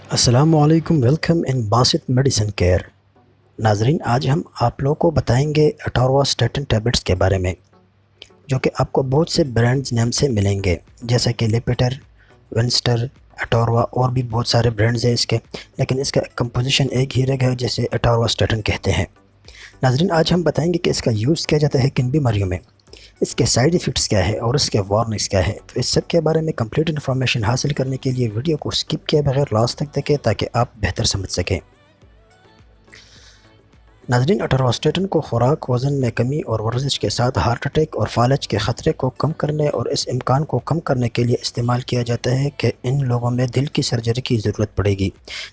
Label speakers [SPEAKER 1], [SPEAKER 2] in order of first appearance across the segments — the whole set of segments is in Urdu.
[SPEAKER 1] السلام علیکم، welcome in Basit medicine care. ناظرین، آج ہم آپ لوگوں کو بتائیں گے اٹاروااسٹاٹن ٹیبلٹس کے بارے میں، جو کہ آپ کو بہت سے برانڈز نیم سے ملیں گے، جیسا کہ لیپیٹر، ونسٹر، اٹاروا اور بھی بہت سارے برانڈز ہیں اس کے، لیکن اس کا کمپوزیشن ایک ہی رہ گیا جسے اٹاروااسٹاٹن کہتے ہیں۔ ناظرین، آج ہم بتائیں گے کہ اس کا یوز کیا جاتا ہے کن بیماریوں میں، اس کے سائیڈ ایفیکٹس کیا ہے اور اس کے وارننگس کیا ہے۔ تو اس سب کے بارے میں کمپلیٹ انفارمیشن حاصل کرنے کے لیے ویڈیو کو سکپ کیے بغیر لاسٹ تک دیکھیں تاکہ آپ بہتر سمجھ سکیں۔ ناظرین، اٹاروااسٹاٹن کو خوراک، وزن میں کمی اور ورزش کے ساتھ ہارٹ اٹیک اور فالج کے خطرے کو کم کرنے اور اس امکان کو کم کرنے کے لیے استعمال کیا جاتا ہے کہ ان لوگوں میں دل کی سرجری کی ضرورت پڑے گی،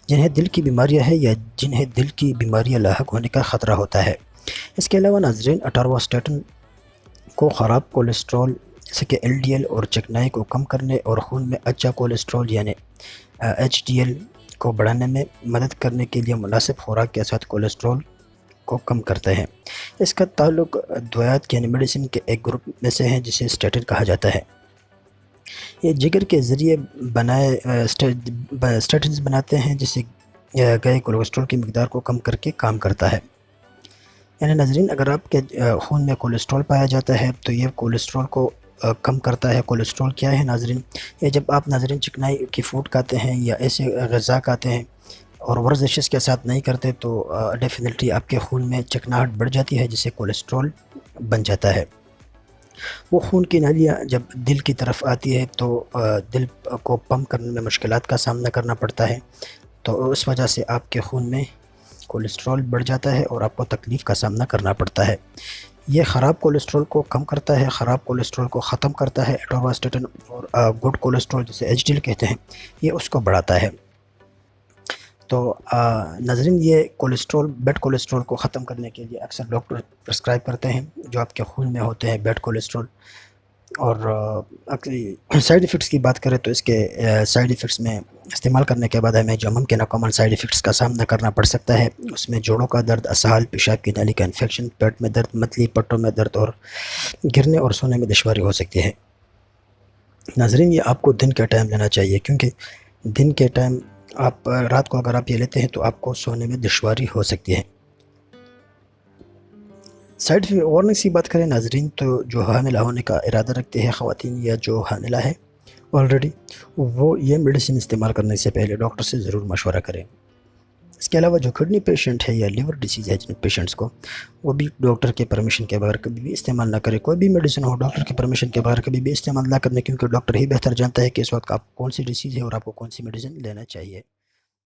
[SPEAKER 1] جنہیں دل کی بیماریاں ہیں یا جنہیں دل کی بیماریاں لاحق ہونے کا خطرہ ہوتا ہے۔ اس کے علاوہ ناظرین، اٹاروااسٹاٹن کو خراب کولیسٹرول جیسے کہ ایل ڈی ایل اور چکنائی کو کم کرنے اور خون میں اچھا کولیسٹرول یعنی ایچ ڈی ایل کو بڑھانے میں مدد کرنے کے لیے مناسب خوراک کے ساتھ کولیسٹرول کو کم کرتے ہیں۔ اس کا تعلق دوائیات یعنی میڈیسن کے ایک گروپ میں سے ہے جسے اسٹیٹن کہا جاتا ہے۔ یہ جگر کے ذریعے بنائے اسٹیٹنز بناتے ہیں جسے گئے کولیسٹرول کی مقدار کو کم کر کے کام کرتا ہے۔ یعنی ناظرین، اگر آپ کے خون میں کولیسٹرول پایا جاتا ہے تو یہ کولیسٹرول کو کم کرتا ہے۔ کولیسٹرول کیا ہے ناظرین؟ یہ جب آپ ناظرین چکنائی کی فوڈ کھاتے ہیں یا ایسے غذا کھاتے ہیں اور ورزش کے ساتھ نہیں کرتے تو ڈیفینیٹلی آپ کے خون میں چکناہٹ بڑھ جاتی ہے جسے کولیسٹرول بن جاتا ہے۔ وہ خون کی نالیاں جب دل کی طرف آتی ہے تو دل کو پمپ کرنے میں مشکلات کا سامنا کرنا پڑتا ہے، تو اس وجہ سے آپ کے خون میں کولیسٹرول بڑھ جاتا ہے اور آپ کو تکلیف کا سامنا کرنا پڑتا ہے۔ یہ خراب کولیسٹرول کو کم کرتا ہے، خراب کولیسٹرول کو ختم کرتا ہے اٹاروااسٹاٹن، اور گڈ کولیسٹرول جسے ایچ ڈی ایل کہتے ہیں یہ اس کو بڑھاتا ہے۔ تو ناظرین، یہ کولیسٹرول بیڈ کولیسٹرول کو ختم کرنے کے لیے اکثر ڈاکٹر پرسکرائب کرتے ہیں جو آپ کے خون میں ہوتے ہیں بیڈ کولیسٹرول۔ اور سائیڈ ایفیکٹس کی بات کریں تو اس کے سائیڈ ایفیکٹس میں استعمال کرنے کے بعد ہمیں جو ممکنہ کامن سائیڈ ایفیکٹس کا سامنا کرنا پڑ سکتا ہے، اس میں جوڑوں کا درد، اسہال، پیشاب کی نالی کا انفیکشن، پیٹ میں درد، متلی پٹوں میں درد اور گرنے اور سونے میں دشواری ہو سکتی ہے۔ ناظرین، یہ آپ کو دن کے ٹائم لینا چاہیے، کیونکہ دن کے ٹائم آپ رات کو اگر آپ یہ لیتے ہیں تو آپ کو سونے میں دشواری ہو سکتی ہے۔ سائیڈ وارننگس کی بات کریں ناظرین، تو جو حاملہ ہونے کا ارادہ رکھتے ہیں خواتین یا جو حاملہ ہے آلریڈی، وہ یہ میڈیسن استعمال کرنے سے پہلے ڈاکٹر سے ضرور مشورہ کریں۔ اس کے علاوہ جو کڈنی پیشنٹ ہے یا لیور ڈیزیز ہے جن پیشنٹس کو، وہ بھی ڈاکٹر کے پرمیشن کے بغیر کبھی بھی استعمال نہ کرے۔ کوئی بھی میڈیسن ہو ڈاکٹر کے پرمیشن کے بغیر کبھی بھی استعمال نہ کرنے، کیونکہ ڈاکٹر ہی بہتر جانتا ہے کہ اس وقت آپ کون سی ڈیزیز ہے اور آپ کو کون سی میڈیسن لینا چاہیے۔